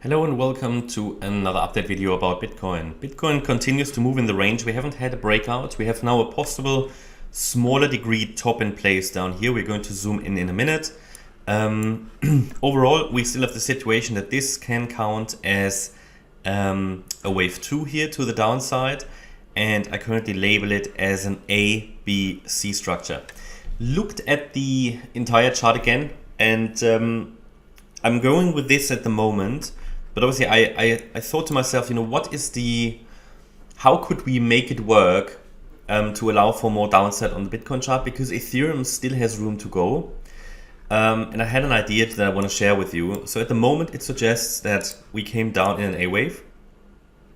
Hello and welcome to another update video about Bitcoin. Bitcoin continues to move in the range. We haven't had a breakout. We have now a possible smaller degree top in place down here. We're going to zoom in a minute. Overall, we still have the situation that this can count as a wave 2 here to the downside, and I currently label it as an A, B, C structure. Looked at the entire chart again, and I'm going with this at the moment. But obviously, I thought to myself, how could we make it work to allow for more downside on the Bitcoin chart? Because Ethereum still has room to go. And I had an idea that I want to share with you. So at the moment, it suggests that we came down in an A wave.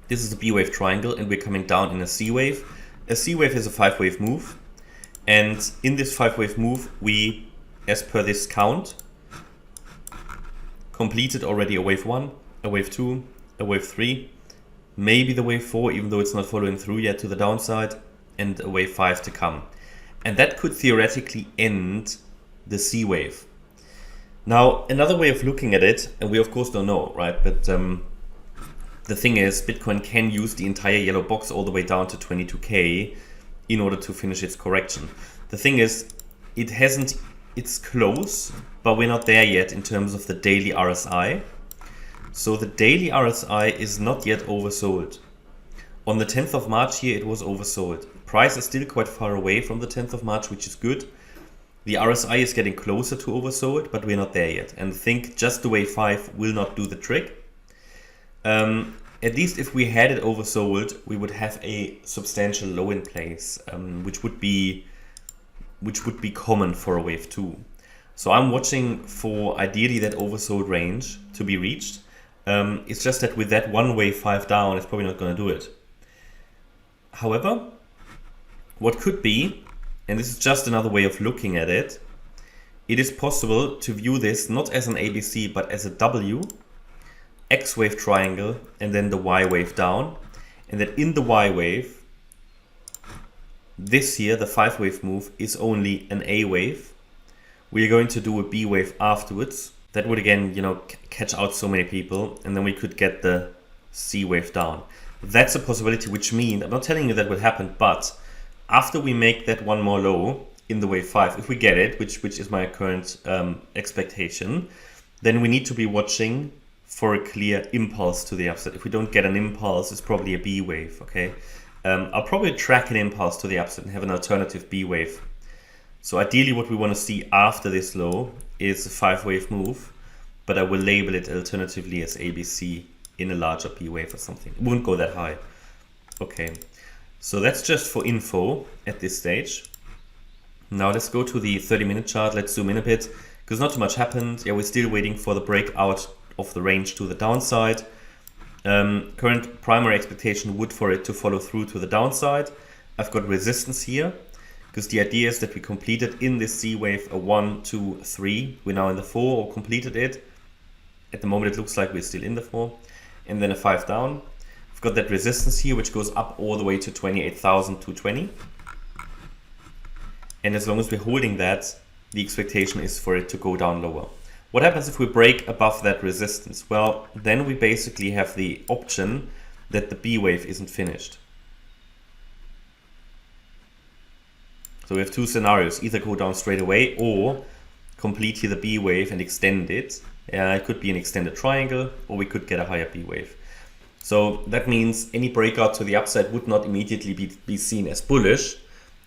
This is a B wave triangle, and we're coming down in a C wave. A C wave is a 5-wave move. And in this 5-wave move, we, as per this count, completed already a wave 1, a wave 2, a wave 3, maybe the wave 4, even though it's not following through yet to the downside, and a wave 5 to come. And that could theoretically end the C wave. Now, another way of looking at it, and we of course don't know, right? But the thing is, Bitcoin can use the entire yellow box all the way down to 22K in order to finish its correction. The thing is, it's close, but we're not there yet in terms of the daily RSI. So the daily RSI is not yet oversold. On the 10th of March here, it was oversold. Price is still quite far away from the 10th of March, which is good. The RSI is getting closer to oversold, but we're not there yet. And I think just the wave 5 will not do the trick. At least if we had it oversold, we would have a substantial low in place, which would be common for a wave 2. So I'm watching for ideally that oversold range to be reached. It's just that with that one wave 5 down, it's probably not going to do it. However, what could be, and this is just another way of looking at it, it is possible to view this not as an ABC, but as a W, X wave triangle, and then the Y wave down. And that in the Y wave, this here, the 5-wave move, is only an A wave. We are going to do a B wave afterwards. That would again, catch out so many people, and then we could get the C wave down. That's a possibility, which means, I'm not telling you that will happen, but after we make that one more low in the wave 5, if we get it, which is my current expectation, then we need to be watching for a clear impulse to the upside. If we don't get an impulse, it's probably a B wave, okay? I'll probably track an impulse to the upside and have an alternative B wave. So ideally what we want to see after this low is a 5-wave move, but I will label it alternatively as ABC in a larger B wave or something. It won't go that high. Okay, so that's just for info at this stage. Now let's go to the 30-minute chart. Let's zoom in a bit because not too much happened. Yeah, we're still waiting for the breakout of the range to the downside. Current primary expectation would for it to follow through to the downside. I've got resistance here because the idea is that we completed in this C wave a 1, 2, 3. We're now in the 4 or completed it. At the moment it looks like we're still in the 4, and then a 5 down. We've got that resistance here which goes up all the way to 28,220. And as long as we're holding that, the expectation is for it to go down lower. What happens if we break above that resistance? Well, then we basically have the option that the B wave isn't finished. So we have two scenarios, either go down straight away or complete here the B wave and extend it. It could be an extended triangle, or we could get a higher B wave. So that means any breakout to the upside would not immediately be seen as bullish.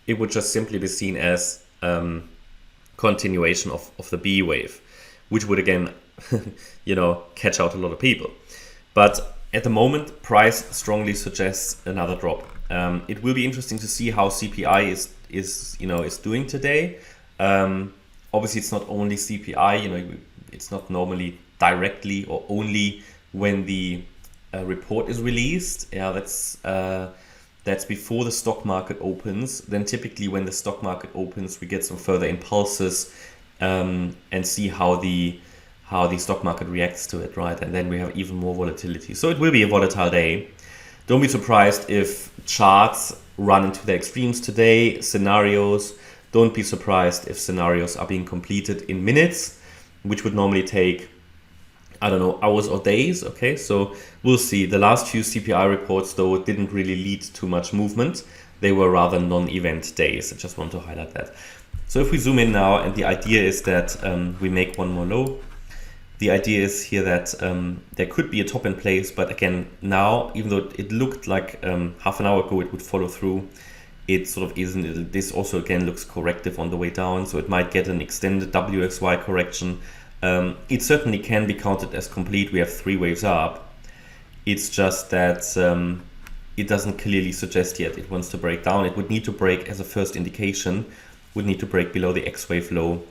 It would just simply be seen as continuation of the B wave, which would again, catch out a lot of people. But at the moment, price strongly suggests another drop. It will be interesting to see how CPI is doing today. Obviously, it's not only CPI. It's not normally directly or only when the report is released. Yeah, that's before the stock market opens. Then typically when the stock market opens, we get some further impulses and see how the stock market reacts to it, right? And then we have even more volatility. So it will be a volatile day. Don't be surprised if charts run into the extremes today, scenarios. Don't be surprised if scenarios are being completed in minutes, which would normally take I don't know, hours or days. Okay, so we'll see. The last few CPI reports, though, didn't really lead to much movement. They were rather non-event days. I just want to highlight that. So if we zoom in now, and the idea is that we make one more low. The idea is here that there could be a top in place, but again, now, even though it looked like half an hour ago it would follow through, it sort of isn't. This also again looks corrective on the way down, so it might get an extended WXY correction. It certainly can be counted as complete. We have 3 waves up. It's just that it doesn't clearly suggest yet it wants to break down. It would need to break, as a first indication, would need to break below the X wave low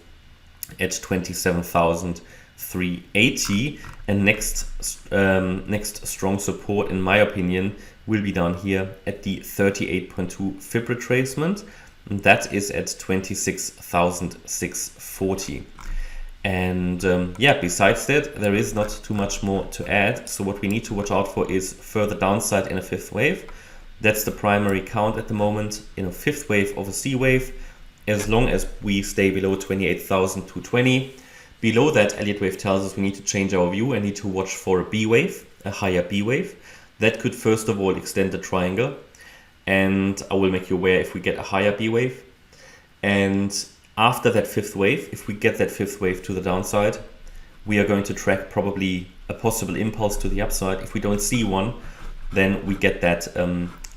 at 27,380, and next strong support, in my opinion, will be down here at the 38.2 fib retracement, and that is at 26,640. And yeah, besides that, there is not too much more to add. So what we need to watch out for is further downside in a 5th wave. That's the primary count at the moment, in a 5th wave of a C wave, as long as we stay below 28,220. Below that, Elliott Wave tells us we need to change our view and need to watch for a B wave, a higher B wave. That could first of all extend the triangle, and I will make you aware if we get a higher B wave. And after that 5th wave, if we get that 5th wave to the downside, we are going to track probably a possible impulse to the upside. If we don't see one, then we get that,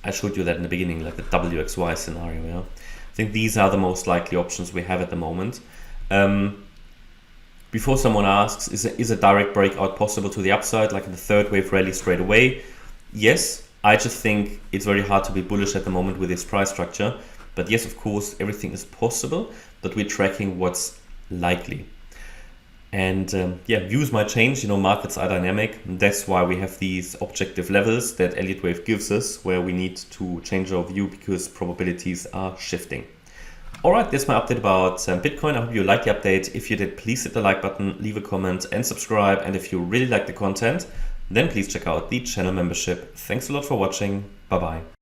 I showed you that in the beginning, like the WXY scenario. Yeah? I think these are the most likely options we have at the moment. Before someone asks, is a direct breakout possible to the upside, like in the 3rd wave rally straight away? Yes, I just think it's very hard to be bullish at the moment with this price structure. But yes, of course, everything is possible, but we're tracking what's likely. And yeah, views might change, markets are dynamic. That's why we have these objective levels that Elliott Wave gives us, where we need to change our view because probabilities are shifting. All right, that's my update about Bitcoin. I hope you liked the update. If you did, please hit the like button, leave a comment and subscribe. And if you really like the content, then please check out the channel membership. Thanks a lot for watching. Bye-bye.